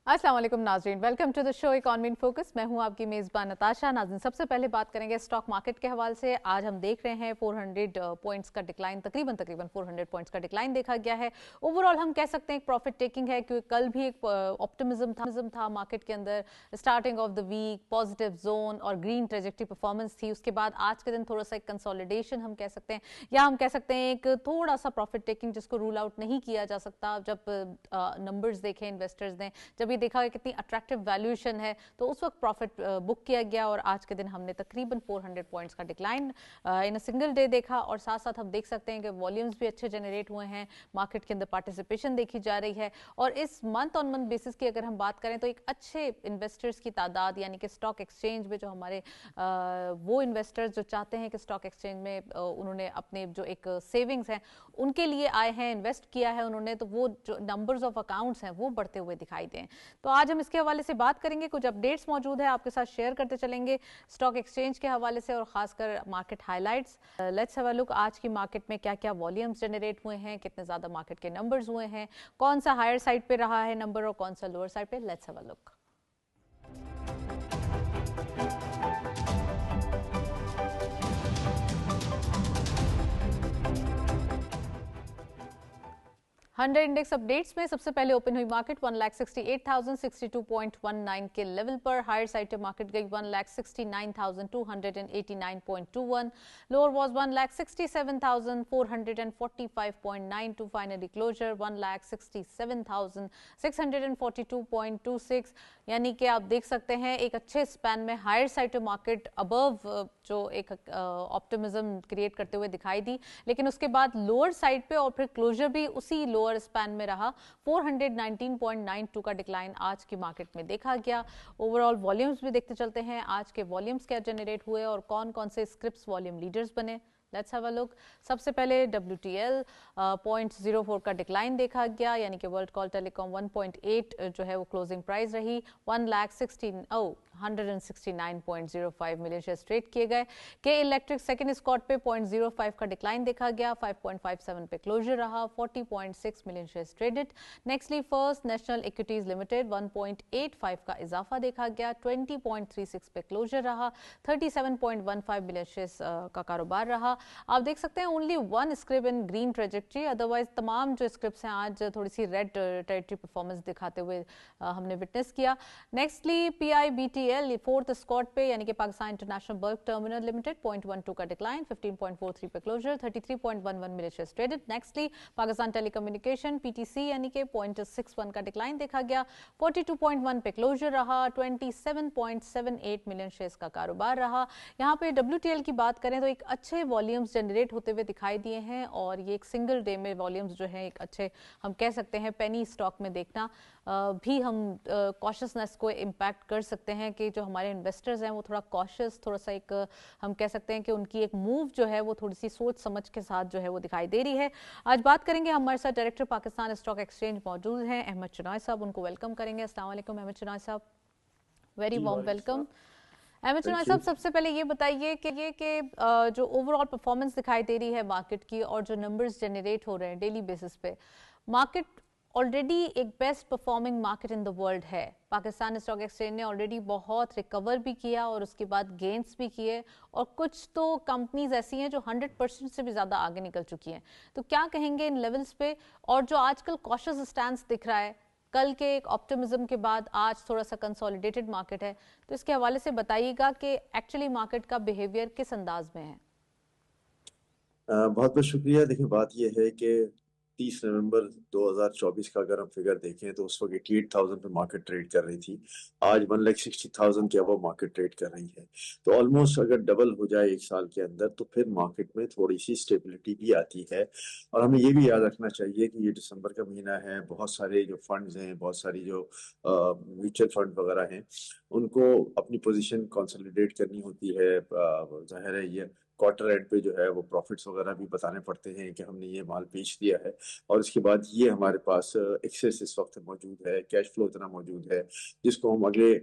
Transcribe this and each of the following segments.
अस्सलाम वालेकुम नाज़रीन, welcome to the show economy in focus. मैं हूं आपकी मेज़बान नताशा। नाज़रीन, सबसे पहले बात करेंगे स्टॉक मार्केट के हवाले से। आज हम देख रहे हैं 400 पॉइंट्स का डिक्लाइन, तकरीबन 400 पॉइंट्स का डिक्लाइन देखा गया है। ओवरऑल हम कह सकते हैं एक प्रॉफिट टेकिंग है, क्योंकि कल भी एक ऑप्टिमिज्म था मार्केट के अंदर। Starting of the week positive zone और ग्रीन ट्रेजेक्टरी परफॉर्मेंस थी। उसके बाद आज के दिन थोड़ा सा एक कंसोलिडेशन हम कह सकते हैं, या हम कह सकते हैं एक थोड़ा सा प्रॉफिट टेकिंग जिसको रूल आउट नहीं किया जा सकता। जब नंबर्स देखे इन्वेस्टर्स ने, जब ये देखा कि कितनी अट्रैक्टिव वैल्यूएशन है, तो उस वक्त प्रॉफिट बुक किया गया। और आज के दिन हमने तकरीबन 400 पॉइंट्स का decline in a single day देखा। और साथ साथ हम देख सकते हैं कि वॉल्यूम्स भी अच्छे जनरेट हुए हैं, मार्केट के अंदर पार्टिसिपेशन देखी जा रही है। और इस मंथ ऑन मंथ बेसिस की अगर हम बात करें तो एक अच्छे इन्वेस्टर्स की तादाद, यानी कि स्टॉक एक्सचेंज में जो हमारे वो इन्वेस्टर्स जो चाहते हैं कि स्टॉक एक्सचेंज में उन्होंने अपने जो एक सेविंग्स हैं उनके लिए आए हैं, इन्वेस्ट किया है उन्होंने, तो वो जो नंबर्स ऑफ अकाउंट्स हैं वो बढ़ते हुए दिखाई दें। तो आज हम इसके हवाले से बात करेंगे, कुछ अपडेट्स मौजूद है आपके साथ शेयर करते चलेंगे स्टॉक एक्सचेंज के हवाले से और खासकर market highlights. Let's have a look आज की मार्केट में क्या क्या वॉल्यूम्स जनरेट हुए हैं, कितने ज्यादा मार्केट के नंबर्स हुए हैं, कौन सा हायर साइड पे रहा है नंबर और कौन सा लोअर साइड पे। Let's have a look. 100 index updates में सबसे पहले ओपन हुई मार्केट 1,68,062.19 के लेवल पर। हायर साइड पे मार्केट गई 1,69,289.21। Lower was 1,67,445.92। Finally closure 1,67,642.26। यानी कि आप देख सकते हैं एक अच्छे स्पैन में हायर साइड पे मार्केट अबव जो एक ऑप्टिमिज्म क्रिएट करते हुए दिखाई दी, लेकिन उसके बाद लोअर साइड पे और फिर क्लोजर भी उसी लोअर स्पैन में रहा। 419.92 का डिक्लाइन आज की मार्केट में देखा गया। ओवरऑल वॉल्यूम्स भी देखते चलते हैं, आज के वॉल्यूम्स क्या जनरेट हुए और कौन कौन से स्क्रिप्ट्स वॉल्यूम लीडर्स बने। Let's have a look. सबसे पहले WTL 0.04 का डिक्लाइन देखा गया, यानी कि वर्ल्ड कॉल टेलीकॉम 1.8 जो है वो क्लोजिंग प्राइस रही। 169.05 मिलियन शेयर ट्रेड किए गए। के इलेक्ट्रिक सेकंड स्कॉट पे 0.05 का डिक्लाइन देखा गया, 5.57 पे क्लोजर रहा। 40.6 million share traded. Nextly first national equities limited 1.85 का इजाफा देखा गया, 20.36 पे क्लोजर रहा। 37.15 मिलियन शेयर का कारोबार रहा। आप देख सकते हैं ओनली वन स्क्रिप इन ग्रीन ट्रेजेक्ट्री, अदरवाइज तमाम जो स्क्रिप्ट्स हैं आज थोड़ी सी रेड टेरिटरी परफॉर्मेंस दिखाते हुए हमने विटनेस किया। नेक्स्टली PIBTL फोर्थ स्कॉट पे, यानी कि Pakistan international bulk terminal limited 0.12 का डिक्लाइन, 15.43 पे closure. 33.11 million shares traded. Nextly Pakistan telecommunication PTC, यानी कि 0.61 का डिक्लाइन देखा गया, 42.1 पे क्लोजर रहा। 27.78 मिलियन शेयर्स का कारोबार रहा। यहाँ पे WTL की बात करें तो एक अच्छे वॉल्यूम्स जनरेट होते हुए दिखाई दिए हैं, और ये एक सिंगल डे में वॉल्यूम्स जो है एक अच्छे हम कह सकते हैं पेनी स्टॉक में देखना भी हम कॉशियसनेस को इम्पैक्ट कर सकते हैं कि जो हमारे इन्वेस्टर्स हैं वो थोड़ा कॉशियस, थोड़ा सा एक हम कह सकते हैं कि उनकी एक मूव जो है वो थोड़ी सी सोच समझ के साथ जो है वो दिखाई दे रही है। आज बात करेंगे, हमारे साथ डायरेक्टर पाकिस्तान स्टॉक एक्सचेंज मौजूद हैं अहमद चुनाय साहब, उनको वेलकम करेंगे। अस्सलाम वालेकुम अहमद चुनाय साहब, वेरी वार्म वेलकम। अहमद चुनाय साहब, सबसे पहले ये बताइए कि जो ओवरऑल परफॉर्मेंस दिखाई दे रही है मार्केट की और जो नंबर्स जनरेट हो रहे हैं डेली बेसिस पे, मार्केट ऑलरेडी एक best performing market in the world है। पाकिस्तान स्टॉक एक्सचेंज ने ऑलरेडी बहुत रिकवर भी किया और उसके बाद गेन्स भी किए, और कुछ तो कंपनीज ऐसी हैं जो 100% से भी ज़्यादा आगे निकल चुकी हैं। तो क्या कहेंगे इन लेवल्स पे, और जो आजकल कॉशियस स्टैंस दिख रहा है, कल के एक ऑप्टिमिज्म के बाद आज थोड़ा सा कंसोलिडेटेड मार्केट है, तो इसके हवाले से बताइएगा कि एक्चुअली मार्केट का बिहेवियर किस अंदाज में है। बहुत बहुत शुक्रिया। देखिए, बात यह है कि 30 नवंबर 2024 का अगर हम फिगर देखें तो उस वक्त 88,000 पे मार्केट ट्रेड कर रही थी। आज 1,60,000 के अबव मार्केट ट्रेड कर रही है। तो ऑलमोस्ट अगर डबल हो जाए एक साल के अंदर तो फिर मार्केट में थोड़ी सी स्टेबिलिटी भी आती है। और हमें ये भी याद रखना चाहिए कि ये दिसंबर का महीना है, बहुत सारे जो फंड्स हैं, बहुत सारी जो म्यूचुअल फंड वगैरह हैं, उनको अपनी पोजीशन कंसोलिडेट करनी होती है। जाहिर है ये क्वार्टर एंड पे जो है वो प्रॉफिट्स वगैरह भी बताने पड़ते हैं कि हमने ये माल बेच दिया है, और इसके बाद ये हमारे पास एक्सेस इस वक्त मौजूद है, कैश फ्लो इतना मौजूद है जिसको हम अगले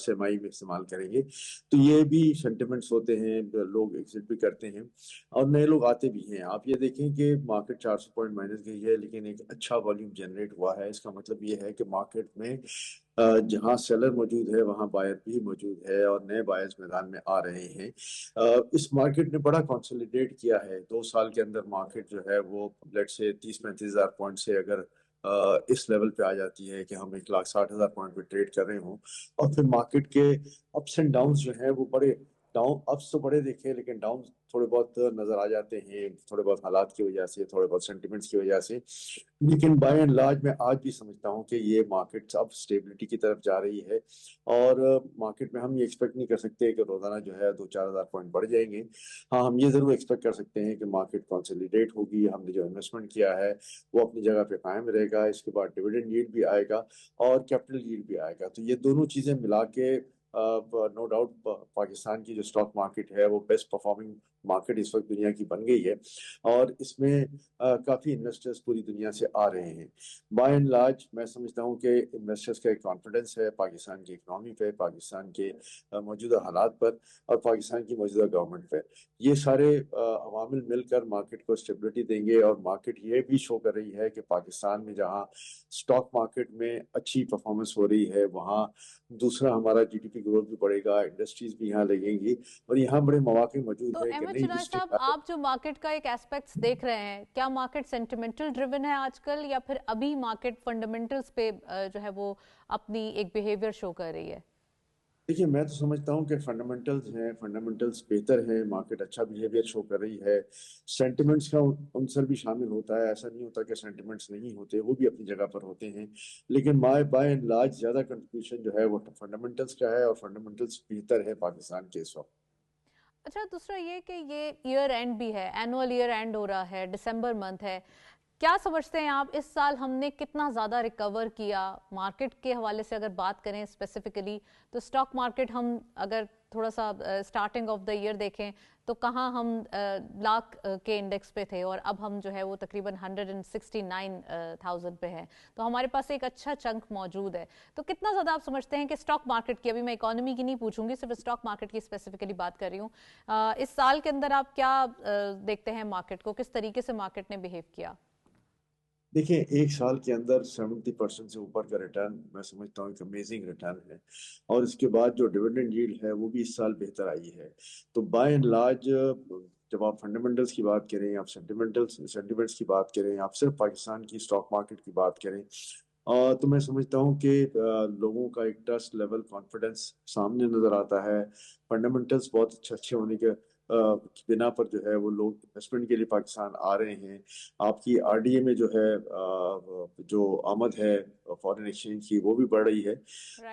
सरमाही में इस्तेमाल करेंगे। तो ये भी सेंटिमेंट्स होते हैं, लोग एग्जिट भी करते हैं और नए लोग आते भी हैं। आप ये देखें कि मार्केट 400 पॉइंट माइनस गई है, लेकिन एक अच्छा वॉल्यूम जनरेट हुआ है। इसका मतलब ये है कि मार्केट में जहां सेलर मौजूद है वहां बायर भी मौजूद है और नए बायर्स मैदान में आ रहे हैं। इस मार्केट ने बड़ा कंसोलिडेट किया है। 2 साल के अंदर मार्केट जो है वो लेट से 30-35 हज़ार पॉइंट से अगर इस लेवल पे आ जाती है कि हम 1,60,000 पॉइंट पे ट्रेड कर रहे हों, और फिर मार्केट के अप्स एंड डाउन्स जो हैं वो बड़े डाउन अप्स तो बड़े देखे लेकिन डाउन थोड़े बहुत नजर आ जाते हैं, थोड़े बहुत हालात की वजह से, थोड़े बहुत सेंटिमेंट्स की वजह से। लेकिन बाय एंड लार्ज मैं आज भी समझता हूँ कि ये मार्केट अब स्टेबिलिटी की तरफ जा रही है, और मार्केट में हम ये एक्सपेक्ट नहीं कर सकते कि रोजाना जो है 2-4 हज़ार पॉइंट बढ़ जाएंगे। हाँ, हम ये जरूर एक्सपेक्ट कर सकते हैं कि मार्केट कंसोलिडेट होगी, हमने जो इन्वेस्टमेंट किया है वो अपनी जगह पे कायम रहेगा, इसके बाद डिविडेंड यील्ड भी आएगा और कैपिटल यील्ड भी आएगा। तो ये दोनों चीजें मिला के नो डाउट पाकिस्तान की जो स्टॉक मार्केट है वो बेस्ट परफॉर्मिंग मार्केट इस वक्त दुनिया की बन गई है, और इसमें काफी इन्वेस्टर्स पूरी दुनिया से आ रहे हैं। बाय एंड लार्ज मैं समझता हूँ कि इन्वेस्टर्स का एक कॉन्फिडेंस है पाकिस्तान की इकोनॉमी पे, पाकिस्तान के मौजूदा हालात पर और पाकिस्तान की मौजूदा गवर्नमेंट पे। ये सारे अवामिल मिलकर मार्केट को स्टेबिलिटी देंगे, और मार्केट ये भी शो कर रही है कि पाकिस्तान में जहाँ स्टॉक मार्केट में अच्छी परफॉर्मेंस हो रही है वहाँ दूसरा हमारा जीडीपी ग्रोथ भी बढ़ेगा, इंडस्ट्रीज भी यहाँ लगेंगी, और यहाँ बड़े मौके मौजूद तो है कि अहमद नई चिनाई लिस्टिंग। साहब, आप जो मार्केट का एक एस्पेक्ट्स देख रहे हैं, क्या मार्केट सेंटिमेंटल ड्रिवन है आजकल, या फिर अभी मार्केट फंडामेंटल्स पे जो है वो अपनी एक बिहेवियर शो कर रही है? देखिए, मैं तो समझता हूँ कि फंडामेंटल्स हैं, फंडामेंटल्स बेहतर है, मार्केट अच्छा बिहेवियर शो कर रही है। सेंटिमेंट्स का अंसर भी शामिल होता है, ऐसा नहीं होता कि सेंटिमेंट्स नहीं होते, वो भी अपनी जगह पर होते हैं, लेकिन बाय एंड लार्ज ज़्यादा कंट्रीब्यूशन जो है वो फंडामेंटल्स का है, और फंडामेंटल्स बेहतर है पाकिस्तान के इस वक्त। अच्छा, दूसरा ये कि ये ईयर एंड भी है, एनुअल ईयर एंड हो रहा है, दिसंबर मंथ है। क्या समझते हैं आप, इस साल हमने कितना ज़्यादा रिकवर किया मार्केट के हवाले से? अगर बात करें स्पेसिफिकली तो स्टॉक मार्केट, हम अगर थोड़ा सा स्टार्टिंग ऑफ द ईयर देखें तो कहाँ हम लाख के इंडेक्स पे थे, और अब हम जो है वो तकरीबन 169,000 पे है। तो हमारे पास एक अच्छा चंक मौजूद है। तो कितना ज़्यादा आप समझते हैं कि स्टॉक मार्केट की, अभी मैं इकोनॉमी की नहीं पूछूंगी, सिर्फ स्टॉक मार्केट की स्पेसिफिकली बात कर रही हूँ, इस साल के अंदर आप क्या देखते हैं मार्केट को, किस तरीके से मार्केट ने बिहेव किया? देखिए, एक साल के अंदर 70% से ऊपर का रिटर्न मैं समझता हूँ एक अमेजिंग रिटर्न है, और इसके बाद जो डिविडेंड यील्ड है वो भी इस साल बेहतर आई है। तो बाय एंड लार्ज जब आप फंडामेंटल्स की बात करें, आप सेंटिमेंट्स की बात करें, आप सिर्फ पाकिस्तान की स्टॉक मार्केट की बात करें, तो मैं समझता हूँ कि लोगों का एक ट्रस्ट लेवल, कॉन्फिडेंस सामने नजर आता है। फंडामेंटल्स बहुत अच्छे अच्छे होने के की बिना पर जो है वो लोग इन्वेस्टमेंट के लिए पाकिस्तान आ रहे हैं। आपकी आरडीए में जो है जो आमद है फॉरेन एक्सचेंज की वो भी बढ़ रही है। तो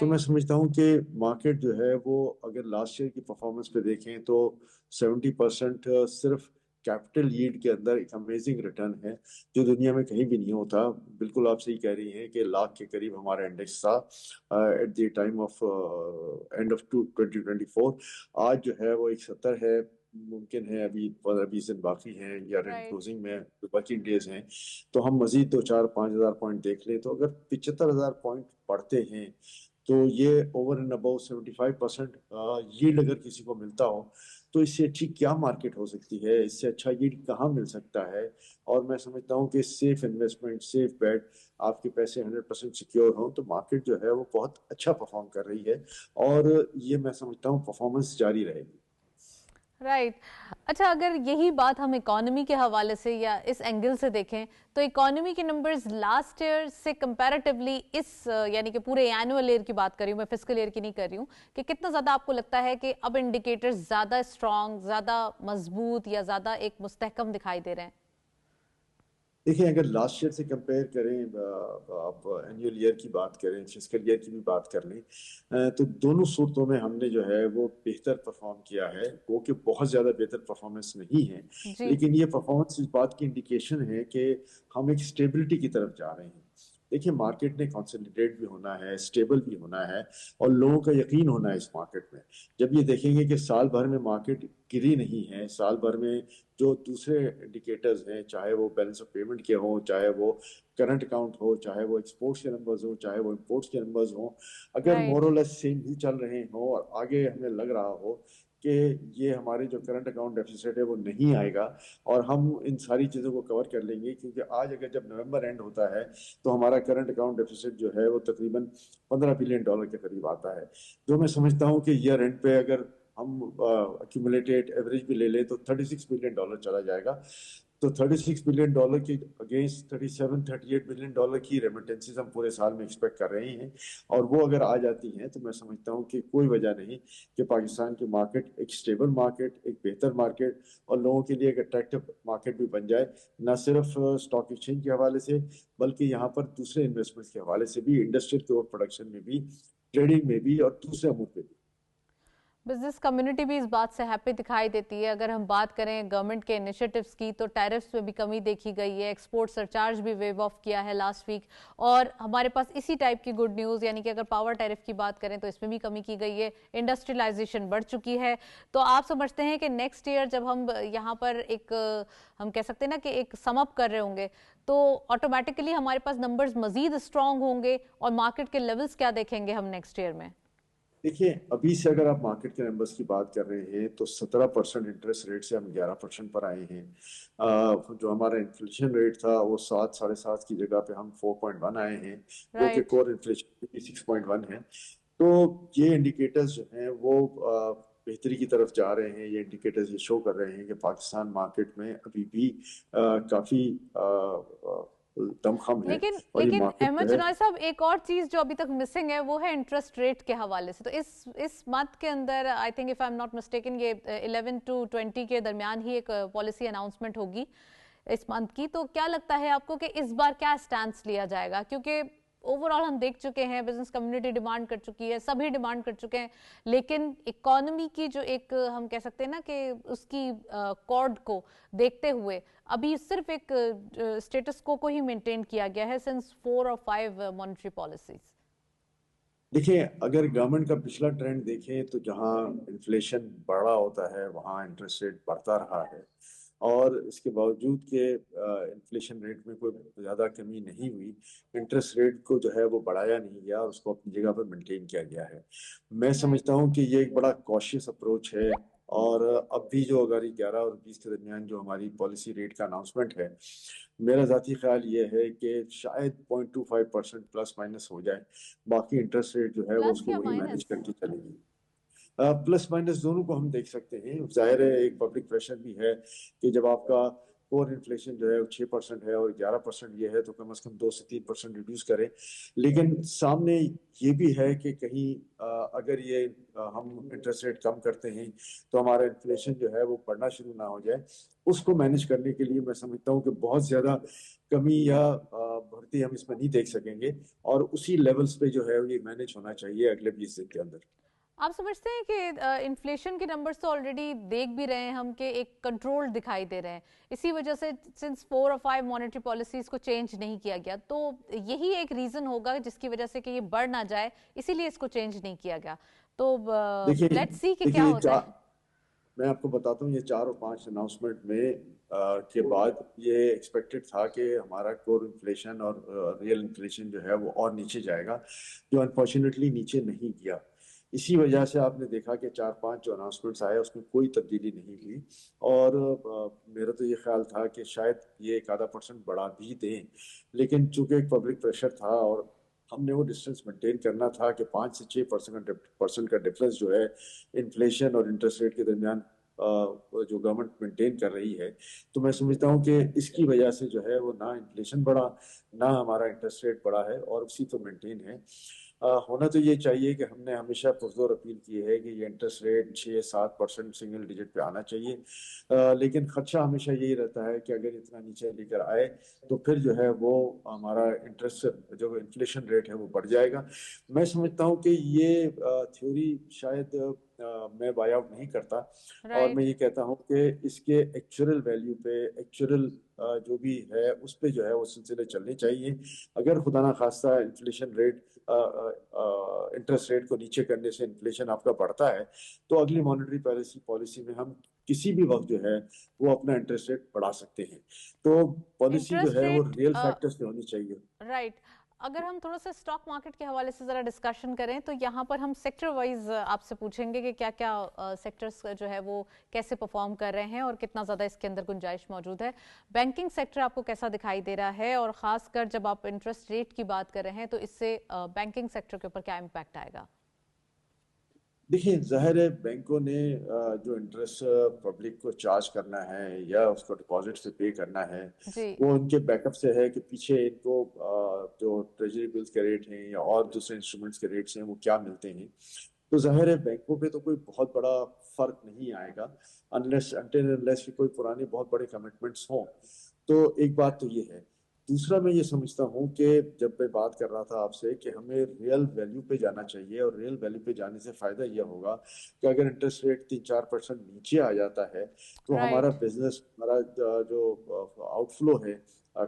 मैं राइट। समझता हूँ कि मार्केट जो है वो अगर लास्ट ईयर की परफॉर्मेंस पे देखें तो 70% सिर्फ कैपिटल यील्ड के अंदर एक अमेजिंग रिटर्न है जो दुनिया में कहीं भी नहीं होता। बिल्कुल आप सही कह रही हैं कि लाख के करीब हमारा इंडेक्स था at the time of end of 2024। आज जो है वो 170 है। मुमकिन है अभी 15-20 दिन बाकी हैं या रेंट राइट। क्लोजिंग में वर्किंग डेज हैं, तो हम मजीद 2-4-5 हज़ार पॉइंट देख लें, तो अगर 75,000 पॉइंट पढ़ते हैं तो ये ओवर एंड अबाउ 75% यील्ड अगर किसी को मिलता हो तो इससे अच्छी क्या मार्केट हो सकती है, इससे अच्छा यील्ड कहाँ मिल सकता है। और मैं समझता हूँ कि सेफ इन्वेस्टमेंट, सेफ बेट, आपके पैसे 100% सिक्योर हों तो मार्केट जो है वो बहुत अच्छा परफॉर्म कर रही है, और ये मैं समझता हूँ परफॉर्मेंस जारी रहेगी। राइट। अच्छा, अगर यही बात हम इकोनॉमी के हवाले से या इस एंगल से देखें तो इकोनॉमी के नंबर्स लास्ट ईयर से कंपैरेटिवली इस यानी कि पूरे एनुअल ईयर की बात कर रही हूँ मैं, फिस्कल ईयर की नहीं कर रही हूँ, कि कितना ज़्यादा आपको लगता है कि अब इंडिकेटर्स ज़्यादा स्ट्रॉन्ग, ज़्यादा मजबूत या ज़्यादा एक मुस्तहकम दिखाई दे रहे हैं? देखिए, अगर लास्ट ईयर से कंपेयर करें, आप एनुअल ईयर की बात करें, फिस्कल ईयर की भी बात कर लें, तो दोनों सूरतों में हमने जो है वो बेहतर परफॉर्म किया है। वो कि बहुत ज़्यादा बेहतर परफॉर्मेंस नहीं है, जी। लेकिन ये परफॉर्मेंस इस बात की इंडिकेशन है कि हम एक स्टेबिलिटी की तरफ जा रहे हैं। देखिए, मार्केट ने कंसोलिडेट भी होना है, स्टेबल भी होना है, और लोगों का यकीन होना है इस मार्केट में। जब ये देखेंगे कि साल भर में मार्केट गिरी नहीं है, साल भर में जो दूसरे इंडिकेटर्स हैं, चाहे वो बैलेंस ऑफ पेमेंट के हों, चाहे वो करंट अकाउंट हो, चाहे वो एक्सपोर्ट्स के नंबर्स हो, चाहे वो इंपोर्ट्स के नंबर्स हों, अगर राइट। मोर और लेस सेम ही चल रहे हों और आगे हमें लग रहा हो کہ یہ ہمارے جو کرنٹ اکاؤنٹ ڈیفیسٹ ہے وہ نہیں آئے گا اور ہم ان ساری چیزوں کو کور کر لیں گے، کیونکہ آج اگر جب نومبر اینڈ ہوتا ہے تو ہمارا کرنٹ اکاؤنٹ ڈیفیسٹ جو ہے وہ تقریباً $15 بلین کے قریب آتا ہے، جو میں سمجھتا ہوں کہ ایئر اینڈ پہ اگر ہم ایکومولیٹڈ ایوریج بھی لے لیں تو $36 بلین چلا جائے گا. تو $36 بلین کی اگینسٹ $37-38 بلین کی ریمیٹنسز ہم پورے سال میں ایکسپیکٹ کر رہے ہیں، اور وہ اگر آ جاتی ہیں تو میں سمجھتا ہوں کہ کوئی وجہ نہیں کہ پاکستان کی مارکیٹ ایک اسٹیبل مارکیٹ، ایک بہتر مارکیٹ اور لوگوں کے لیے ایک اٹریکٹیو مارکیٹ بھی بن جائے، نہ صرف اسٹاک ایکسچینج کے حوالے سے بلکہ یہاں پر دوسرے انویسٹمنٹس کے حوالے سے بھی، انڈسٹریل کے اور پروڈکشن میں بھی، ٹریڈنگ میں بھی اور دوسرے امور پہ بھی. بزنس کمیونٹی بھی اس بات سے ہیپی دکھائی دیتی ہے. اگر ہم بات کریں گورنمنٹ کے انیشیٹیوز کی تو ٹیرفز میں بھی کمی دیکھی گئی ہے، ایکسپورٹ سرچارج بھی ویو آف کیا ہے لاسٹ ویک، اور ہمارے پاس اسی ٹائپ کی گڈ نیوز، یعنی کہ اگر پاور ٹیرف کی بات کریں تو اس میں بھی کمی کی گئی ہے، انڈسٹریلائزیشن بڑھ چکی ہے. تو آپ سمجھتے ہیں کہ نیکسٹ ایئر جب ہم یہاں پر ایک ہم کہہ سکتے ہیں نا کہ ایک سم اپ کر رہے ہوں گے تو آٹومیٹکلی ہمارے پاس نمبرز مزید اسٹرانگ ہوں گے، اور مارکیٹ کے لیولز کیا دیکھیں گے ہم نیکسٹ ایئر میں؟ دیکھیے ابھی سے اگر آپ مارکیٹ کے نمبرز کی بات کر رہے ہیں تو 17% انٹرسٹ ریٹ سے ہم 11% پر آئے ہیں. جو ہمارا انفلیشن ریٹ تھا وہ 7-7.5 کی جگہ پہ ہم 4.1 آئے ہیں، جو کہ رائٹ. کور انفلیشن 6.1 ہے. تو یہ انڈیکیٹرز جو ہیں وہ بہتری کی طرف جا رہے ہیں. یہ انڈیکیٹرز یہ شو کر رہے ہیں کہ پاکستان مارکیٹ میں ابھی بھی کافی دمخم ہے، اور یہ لیکن مارکیٹ احمد جو ہے چنوائے صاحب، ایک اور چیز جو ابھی تک مسنگ ہے وہ ہے انٹرسٹ ریٹ کے حوالے سے. تو اس منتھ کے اندر I think if I am not mistaken یہ 11 to 20 کے درمیان ہی ایک پالیسی اناؤنسمنٹ ہوگی اس منتھ کی. تو کیا لگتا ہے آپ کو کہ اس بار کیا سٹانس لیا جائے گا؟ کیونکہ اوور آل ہم دیکھ چکے ہیں بزنس کمیونٹی ڈیمانڈ کر چکی ہے، سبھی ڈیمانڈ کر چکے ہیں، لیکن اکانومی کی جو ایک ہم کہہ سکتے ہیں نا کہ اس کی کارڈ کو دیکھتے ہوئے ابھی صرف ایک اسٹیٹس کو ہی مینٹین کیا گیا ہے سنس 4 اور 5 مانیٹری پالیسیز. دیکھیں اگر گورنمنٹ کا پچھلا ٹرینڈ دیکھیں تو جہاں انفلیشن بڑھا ہوتا ہے وہاں انٹرسٹ ریٹ بڑھتا رہا ہے، اور اس کے باوجود کہ انفلیشن ریٹ میں کوئی زیادہ کمی نہیں ہوئی، انٹرسٹ ریٹ کو جو ہے وہ بڑھایا نہیں گیا، اس کو اپنی جگہ پر مینٹین کیا گیا ہے. میں سمجھتا ہوں کہ یہ ایک بڑا کوشیس اپروچ ہے، اور اب بھی جو اگر 11 اور 20 کے درمیان جو ہماری پالیسی ریٹ کا اناؤنسمنٹ ہے، میرا ذاتی خیال یہ ہے کہ شاید 0.25% پلس مائنس ہو جائے، باقی انٹرسٹ ریٹ جو ہے وہ اس پلس کو یا وہی مینیج مائنس؟ کر کے چلے گی. پلس مائنس دونوں کو ہم دیکھ سکتے ہیں. ظاہر ہے ایک پبلک پریشر بھی ہے کہ جب آپ کا کور انفلیشن جو ہے 6% ہے اور 11% یہ ہے تو کم از کم 2 سے 3% ریڈیوس کریں، لیکن سامنے یہ بھی ہے کہ کہیں اگر یہ ہم انٹرسٹ ریٹ کم کرتے ہیں تو ہمارا انفلیشن جو ہے وہ بڑھنا شروع نہ ہو جائے. اس کو مینیج کرنے کے لیے میں سمجھتا ہوں کہ بہت زیادہ کمی یا بڑھتی ہم اس میں نہیں دیکھ سکیں گے، اور اسی لیولز پہ جو ہے یہ مینیج ہونا چاہیے اگلے 20 دن کے اندر. آپ سمجھتے ہیں کہ انفلیشن کے نمبرز تو آلریڈی دیکھ بھی رہے ہیں ہم کہ ایک کنٹرول دکھائی دے رہے ہیں، اسی وجہ سے سنس 4 اور 5 مانیٹری پالیسیز کو چینج نہیں کیا گیا، تو یہی ایک ریزن ہوگا جس کی وجہ سے کہ یہ بڑھ نہ جائے، اسی لیے اس کو چینج نہیں کیا گیا. تو لیٹس سی کہ کیا ہوتا ہے. میں آپ کو بتاتا ہوں یہ 4 اور 5 اناؤنسمنٹ میں کے بعد یہ ایکسپیکٹڈ تھا کہ ہمارا کور انفلیشن اور ریئل انفلیشن جو ہے وہ اور نیچے جائے گا، جو انفارچونیٹلی نیچے نہیں گیا. اسی وجہ سے آپ نے دیکھا کہ 4-5 جو اناؤنسمنٹس آئے اس میں کوئی تبدیلی نہیں ہوئی، اور میرا تو یہ خیال تھا کہ شاید یہ 1-2% بڑھا بھی دیں، لیکن چونکہ ایک پبلک پریشر تھا اور ہم نے وہ ڈسٹینس مینٹین کرنا تھا کہ 5 سے 6% کا ڈفرنس جو ہے انفلیشن اور انٹرسٹ ریٹ کے درمیان جو گورنمنٹ مینٹین کر رہی ہے، تو میں سمجھتا ہوں کہ اس کی وجہ سے جو ہے وہ نہ انفلیشن بڑھا نہ ہمارا انٹرسٹ ریٹ بڑھا ہے، اور اسی تو مینٹین ہے. ہونا تو یہ چاہیے کہ ہم نے ہمیشہ پرزور اپیل کی ہے کہ یہ انٹرسٹ ریٹ 6-7% سنگل ڈیجٹ پہ آنا چاہیے، لیکن خدشہ ہمیشہ یہی رہتا ہے کہ اگر اتنا نیچے لے کر آئے تو پھر جو ہے وہ ہمارا انٹرسٹ جو انفلیشن ریٹ ہے وہ بڑھ جائے گا. میں سمجھتا ہوں کہ یہ تھیوری شاید میں بائی آؤٹ نہیں کرتا، اور میں یہ کہتا ہوں کہ اس کے ایکچوئل ویلیو پہ ایکچوئل جو بھی ہے اس پہ جو ہے وہ سلسلے چلنے چاہیے. اگر خدا نخواستہ انفلیشن ریٹ انٹرسٹ ریٹ کو نیچے کرنے سے انفلیشن آپ کا بڑھتا ہے تو اگلی مانیٹری پالیسی میں ہم کسی بھی وقت جو ہے وہ اپنا انٹرسٹ ریٹ بڑھا سکتے ہیں. تو پالیسی جو انٹرسٹ ہے وہ ریٹ ریئل فیکٹرز پہ ہونی چاہیے. رائٹ. اگر ہم تھوڑا سا سٹاک مارکیٹ کے حوالے سے ذرا ڈسکشن کریں تو یہاں پر ہم سیکٹر وائز آپ سے پوچھیں گے کہ کیا کیا سیکٹرز جو ہے وہ کیسے پرفارم کر رہے ہیں اور کتنا زیادہ اس کے اندر گنجائش موجود ہے. بینکنگ سیکٹر آپ کو کیسا دکھائی دے رہا ہے اور خاص کر جب آپ انٹرسٹ ریٹ کی بات کر رہے ہیں تو اس سے بینکنگ سیکٹر کے اوپر کیا امپیکٹ آئے گا؟ دیکھیں ظاہر ہے بینکوں نے جو انٹرسٹ پبلک کو چارج کرنا ہے یا اس کو ڈپازٹ سے پے کرنا ہے جی وہ ان کے بیک اپ سے ہے کہ پیچھے ان کو جو ٹریجری بلز کے ریٹ ہیں یا اور دوسرے انسٹرومنٹس کے ریٹس ہیں وہ کیا ملتے ہیں. تو ظاہر ہے بینکوں پہ تو کوئی بہت بڑا فرق نہیں آئے گا انلیس کہ کوئی پرانے بہت بڑے کمٹمنٹس ہوں. تو ایک بات تو یہ ہے. دوسرا میں یہ سمجھتا ہوں کہ جب میں بات کر رہا تھا آپ سے کہ ہمیں ریئل ویلیو پہ جانا چاہیے اور ریئل ویلیو پہ جانے سے فائدہ یہ ہوگا کہ اگر انٹرسٹ ریٹ 3-4% نیچے آ جاتا ہے تو ہمارا رائٹ بزنس ہمارا جو آؤٹ فلو ہے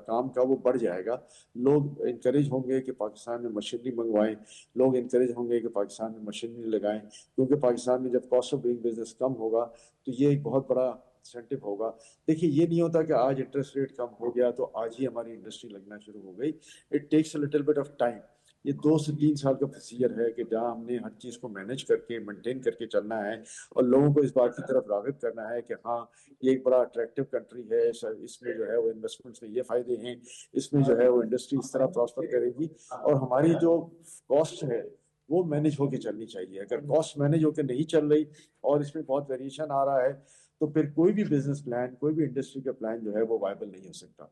کام کا وہ بڑھ جائے گا. لوگ انکریج ہوں گے کہ پاکستان میں مشینری منگوائیں, لوگ انکریج ہوں گے کہ پاکستان میں مشینری لگائیں, کیونکہ پاکستان میں جب کاسٹ آف ڈوئنگ بزنس کم ہوگا تو یہ ایک بہت بڑا انسینٹو ہوگا. دیکھیے یہ نہیں ہوتا کہ آج انٹرسٹ ریٹ کم ہو گیا تو آج ہی ہماری انڈسٹری لگنا شروع ہو گئی. It takes a little bit of time. یہ 2 سے 3 سال کا پروسیجر ہے کہ جہاں ہم نے ہر چیز کو مینیج کر کے مینٹین کر کے چلنا ہے اور لوگوں کو اس بات کی طرف راغب کرنا ہے کہ ہاں یہ ایک بڑا اٹریکٹیو کنٹری ہے, اس میں جو ہے وہ انویسٹمنٹس میں یہ فائدے ہیں, اس میں جو ہے وہ انڈسٹری اس طرح پراسپر کرے گی. اور ہماری جو کاسٹ ہے وہ مینیج ہو کے چلنی چاہیے. اگر کاسٹ مینیج ہو کے نہیں چل رہی اور اس میں بہت ویریشن آ رہا ہے تو پھر کوئی بھی بزنس پلان, کوئی بھی انڈسٹری کا پلان جو ہے وہ وائبل نہیں ہو سکتا.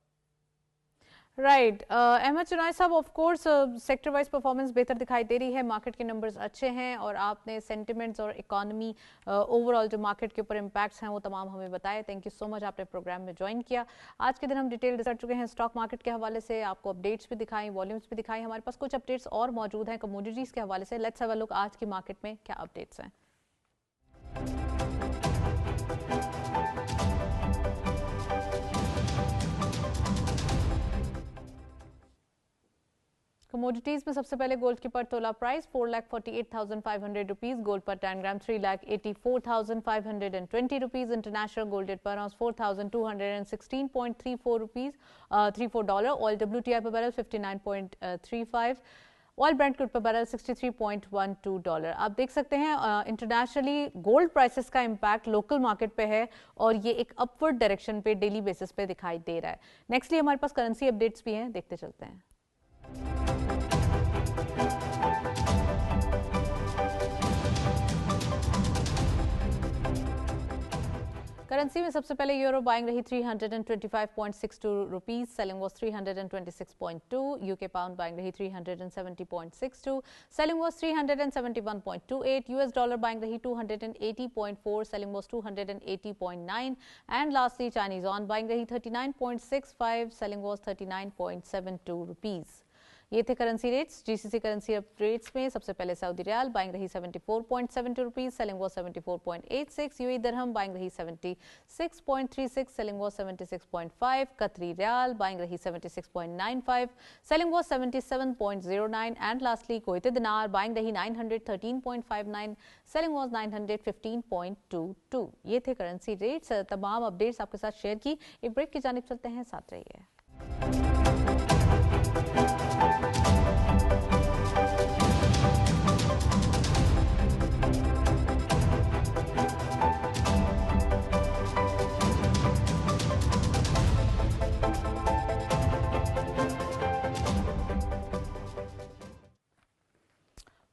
رائٹ. احمد چنائے صاحب, of course sector wise performance بہتر دکھائی دے رہی ہے, مارکیٹ کے نمبرز اچھے ہیں اور آپ نے سینٹیمنٹس اور اکانومی اوور آل جو مارکیٹ کے اوپر امپیکٹس ہیں وہ تمام ہمیں بتائے. تھینک یو سو مچ, آپ نے پروگرام میں جوائن کیا. آج کے دن ہم ڈیٹیل کر چکے ہیں اسٹاک مارکیٹ کے حوالے سے, آپ کو اپڈیٹس بھی دکھائیں, والیومس بھی دکھائیں. ہمارے پاس کچھ اپڈیٹس اور موجود ہیں کموڈیٹیز کے حوالے سے. لیٹس ہیو اے لک آج کی مارکیٹ میں کیا اپڈیٹس ہیں. کموڈیٹیز میں سب سے پہلے گولڈ کی پر تولہ پرائس 4,48,500 روپیز, گولڈ پر 10 gram 3,84,520 rupees, international gold rate پر 4,216.34 روپیز $34. آئل WTI پر بیرل 59.35, آئل برنٹ کروڈ پر بیرل 63.12 آپ دیکھ سکتے ہیں. انٹرنیشنلی گولڈ پرائسز کا امپیکٹ لوکل مارکیٹ پہ ہے اور یہ ایک اپورڈ ڈائریکشن پہ ڈیلی بیسس پہ دکھائی دے رہا ہے. نیکسٹلی ہمارے پاس کرنسی اپڈیٹس بھی ہیں, دیکھتے چلتے ہیں. کرنسی میں سب سے پہلے یورو بائنگ رہی 325.62 rupees, selling was 326.2. U K pound buying رہی 370.62, selling was 371.28. U S dollar buying رہی 280.4, selling was 280.9. And lastly Chinese yuan buying رہی 39.65, سیلنگ واز 39.72 روپیز. یہ تھے currency rates. G C C currency rates میں سب سے پہلے سعودی ریال بائنگ رہی 74.72 rupees, selling was 74.86. U A dirham buying رہی 76.36, selling was 76.5. Qatari Real buying رہی 76.95, selling was 77.09. And lastly Kuwait dinar buying رہی 913.59, سیلنگ واز 915.22. یہ تھے کرنسی ریٹس. تمام اپڈیٹس آپ کے ساتھ شیئر کی. ایک بریک کی جانب چلتے ہیں, ساتھ رہیے.